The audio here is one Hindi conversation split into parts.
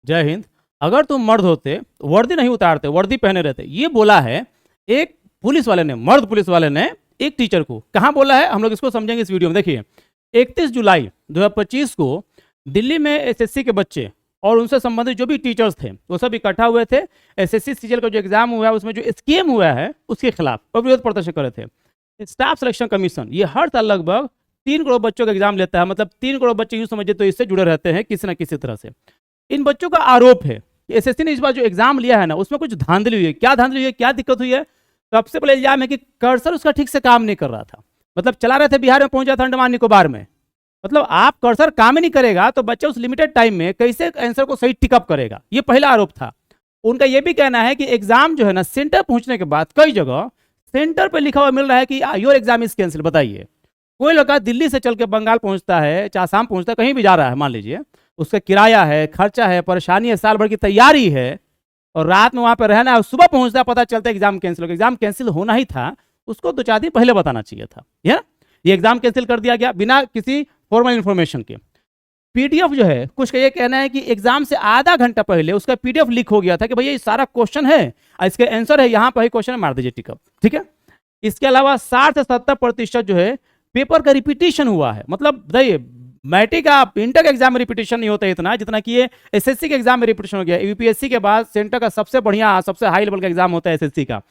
जय हिंद। अगर तुम मर्द होते वर्दी नहीं उतारते, वर्दी पहने रहते। ये बोला है एक पुलिस वाले ने, मर्द पुलिस वाले ने एक टीचर को। कहाँ बोला है, हम लोग इसको समझेंगे इस वीडियो में। देखिए 31 जुलाई 2025 को दिल्ली में एसएससी के बच्चे और उनसे संबंधित जो भी टीचर्स थे वो सब इकट्ठा हुए थे। एसएससी सीजीएल का जो एग्जाम हुआ है उसमें जो स्कीम हुआ है उसके खिलाफ विरोध प्रदर्शन करे थे। स्टाफ सिलेक्शन कमीशन ये हर साल लगभग 3 करोड़ बच्चों का एग्जाम लेता है। मतलब 3 करोड़ बच्चे यूँ समझिए तो इससे जुड़े रहते हैं किसी न किसी तरह से। इन बच्चों का आरोप है कि एसएससी ने इस बार जो एग्जाम लिया है ना उसमें कुछ धांधली हुई है। क्या धांधली हुई है, क्या दिक्कत हुई है? सबसे पहले इल्जाम है कि कर्सर उसका ठीक से काम नहीं कर रहा था। मतलब चला रहे थे, बिहार में पहुंचा था अंडमान निकोबार में। मतलब आप कर्सर काम ही नहीं करेगा तो बच्चा उस लिमिटेड टाइम में कैसे आंसर को सही टिकअप करेगा, ये पहला आरोप था। उनका यह भी कहना है कि एग्जाम जो है ना सेंटर पहुंचने के बाद कई जगह सेंटर पर लिखा हुआ मिल रहा है कि योर एग्जाम इज कैंसिल। बताइए, कोई लड़का दिल्ली से चल के बंगाल पहुंचता है, चाहे आसाम पहुंचता है, कहीं भी जा रहा है, मान लीजिए उसका किराया है, खर्चा है, परेशानी है, साल भर की तैयारी है और रात में वहां पर रहना है, सुबह पहुंचता है पता चलता है एग्जाम कैंसिल हो गया। एग्जाम कैंसिल होना ही था उसको 2-4 दिन पहले बताना चाहिए था। ये एग्जाम कैंसिल कर दिया गया बिना किसी फॉर्मल इंफॉर्मेशन के। पीडीएफ जो है, कुछ का ये कहना है कि एग्जाम से आधा घंटा पहले उसका पीडीएफ लीक हो गया था कि भैया ये सारा क्वेश्चन है, इसके आंसर है यहाँ पर, क्वेश्चन मार दीजिए टिकअप, ठीक है। इसके अलावा 60 से 70% जो है पेपर का रिपीटेशन हुआ है। मतलब बताइए, मैट्रिक का इंटर के एग्जाम में रिपीटेशन नहीं होता इतना जितना कि ये एसएससी के एग्जाम में रिपीटेशन हो गया। यूपीएससी के बाद सेंटर का सबसे बढ़िया, सबसे हाई लेवल का एग्जाम होता है एसएससी का।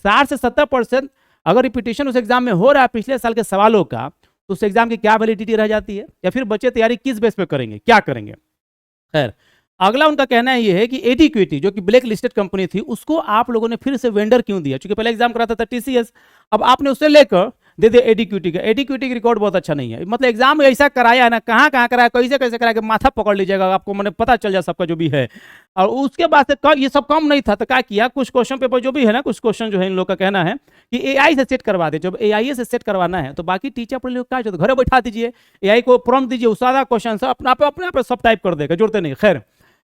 60 से 70% अगर रिपीटेशन उस एग्जाम में हो रहा है पिछले साल के सवालों का, तो उस एग्जाम की क्या वैलिडिटी रह जाती है, या फिर बच्चे तैयारी किस बेस पे करेंगे, क्या करेंगे। खैर, अगला उनका कहना ये है कि एडीक्विटी जो कि ब्लैक लिस्टेड कंपनी थी उसको आप लोगों ने फिर से वेंडर क्यों दिया? क्योंकि पहले एग्जाम कराता था टीसीएस, अब आपने उससे लेकर दे दे एडीक्विटी का। एडीक्विटी का रिकॉर्ड बहुत अच्छा नहीं है। मतलब एग्जाम ऐसा कराया है ना, कहाँ कहाँ कराया, कैसे कैसे कराया कि माथा पकड़ लीजिएगा, आपको मैंने पता चल जाए सबका जो भी है। और उसके बाद से ये सब कम नहीं था तो क्या किया, कुछ क्वेश्चन पेपर जो भी है ना, कुछ क्वेश्चन जो है इन लोग का कहना है कि एआई से सेट करवा दे। जब एआई से सेट करवाना है तो बाकी टीचर पर लोग क्या, घर बैठा दीजिए, एआई को प्रॉम्प्ट दीजिए, उस सारा क्वेश्चन से अपने आप सब टाइप कर देगा, जुड़ते नहीं। खैर,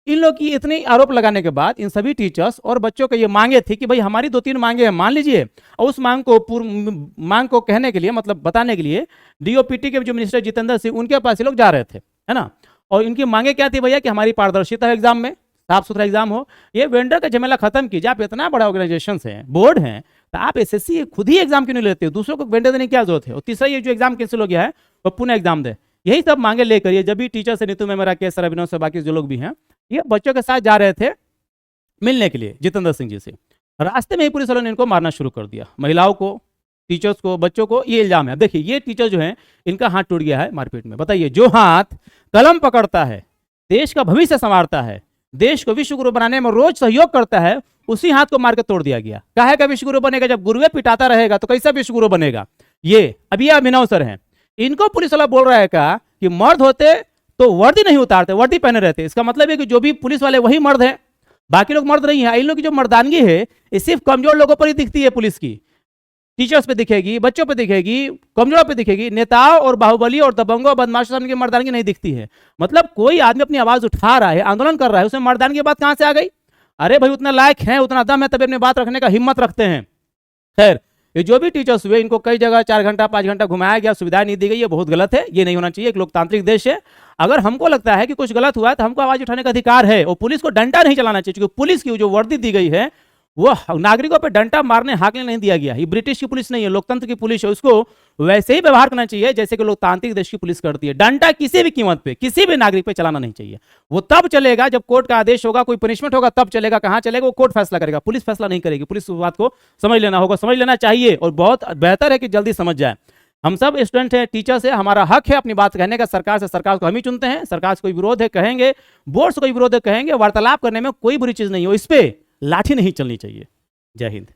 इन लोग की इतनी आरोप लगाने के बाद इन सभी टीचर्स और बच्चों को ये मांगे थी कि भाई हमारी 2-3 मांगे हैं, मान लीजिए। और उस मांग को कहने के लिए, मतलब बताने के लिए डीओपीटी के जो मिनिस्टर जितेंद्र सिंह, उनके पास ये लोग जा रहे थे, है ना। और इनकी मांगे क्या थी भैया कि हमारी पारदर्शिता है एग्जाम में, साफ सुथरा एग्जाम हो, ये वेंडर का झमेला खत्म कीजिए। आप इतना बड़ा ऑर्गेनाइजेशन है, बोर्ड है, तो आप एसएससी खुद ही एग्जाम क्यों नहीं लेते हो? दूसरों को वेंडर देने की क्या जरूरत है? और तीसरा, ये जो एग्जाम कैंसिल हो गया है वो पुनः एग्जाम दे। यही सब मांगे लेकर ये जब भी टीचर से, नीतू में मेरा केस, अभिनव से, बाकी जो लोग भी हैं, ये बच्चों के साथ जा रहे थे मिलने के लिए जितेंद्र सिंह जी से। रास्ते में ही पुलिस वालों ने इनको मारना शुरू कर दिया, महिलाओं को, टीचर्स को, बच्चों को। ये इल्जाम है। देखिए, ये टीचर जो है इनका हाथ टूट गया है मारपीट में। बताइए, जो हाथ कलम पकड़ता है, देश का भविष्य संवारता है, देश को विश्व गुरु बनाने में रोज सहयोग करता है, उसी हाथ को मार के तोड़ दिया गया। काहे का विश्व गुरु बनेगा? जब गुरुए पिटाता रहेगा तो कैसा विश्व गुरु बनेगा? ये अभी अभिनव सर हैं, इनको पुलिस वाला बोल रहा है कि मर्द होते तो वर्दी नहीं उतारते, वर्दी पहने रहते। इसका मतलब है कि जो भी पुलिस वाले वही मर्द हैं, बाकी लोग मर्द नहीं है। इन लोग की जो मर्दानगी है ये सिर्फ कमजोर लोगों पर ही दिखती है। पुलिस की टीचर्स पे दिखेगी, बच्चों पे दिखेगी, कमजोरों पे दिखेगी। नेताओं और बाहुबली और दबंगों, बदमाशों की मर्दानगी नहीं दिखती है। मतलब कोई आदमी अपनी आवाज उठा रहा है, आंदोलन कर रहा है, उसमें मर्दानगी की बात कहां से आ गई? अरे भाई, उतना लायक है, उतना दम है, तभी अपनी बात रखने का हिम्मत रखते हैं। खैर, ये जो भी टीचर्स हुए इनको कई जगह 4 घंटा 5 घंटा घुमाया गया, सुविधाएं नहीं दी गई, ये बहुत गलत है, ये नहीं होना चाहिए। एक लोकतांत्रिक देश है, अगर हमको लगता है कि कुछ गलत हुआ है तो हमको आवाज उठाने का अधिकार है। और पुलिस को डंडा नहीं चलाना चाहिए, क्योंकि पुलिस की जो वर्दी दी गई है वो नागरिकों पर डंडा मारने, हाकने नहीं दिया गया। ये ब्रिटिश की पुलिस नहीं है, लोकतंत्र की पुलिस है। उसको वैसे ही व्यवहार करना चाहिए जैसे कि लोकतांत्रिक देश की पुलिस करती है। डंडा किसी भी कीमत पे किसी भी नागरिक पे चलाना नहीं चाहिए। वो तब चलेगा जब कोर्ट का आदेश होगा, कोई पनिशमेंट होगा, तब चलेगा। कहां चलेगा? वो कोर्ट फैसला करेगा, पुलिस फैसला नहीं करेगी। पुलिस बात को समझ लेना होगा, समझ लेना चाहिए, और बहुत बेहतर है कि जल्दी समझ जाए। हम सब स्टूडेंट हैं, टीचर्स है, हमारा हक है अपनी बात कहने का सरकार से। सरकार को हम ही चुनते हैं, सरकार से कोई विरोध है कहेंगे, बोर्ड से कोई विरोध है कहेंगे। वार्तालाप करने में कोई बुरी चीज नहीं हो, इस पे लाठी नहीं चलनी चाहिए। जय हिंद।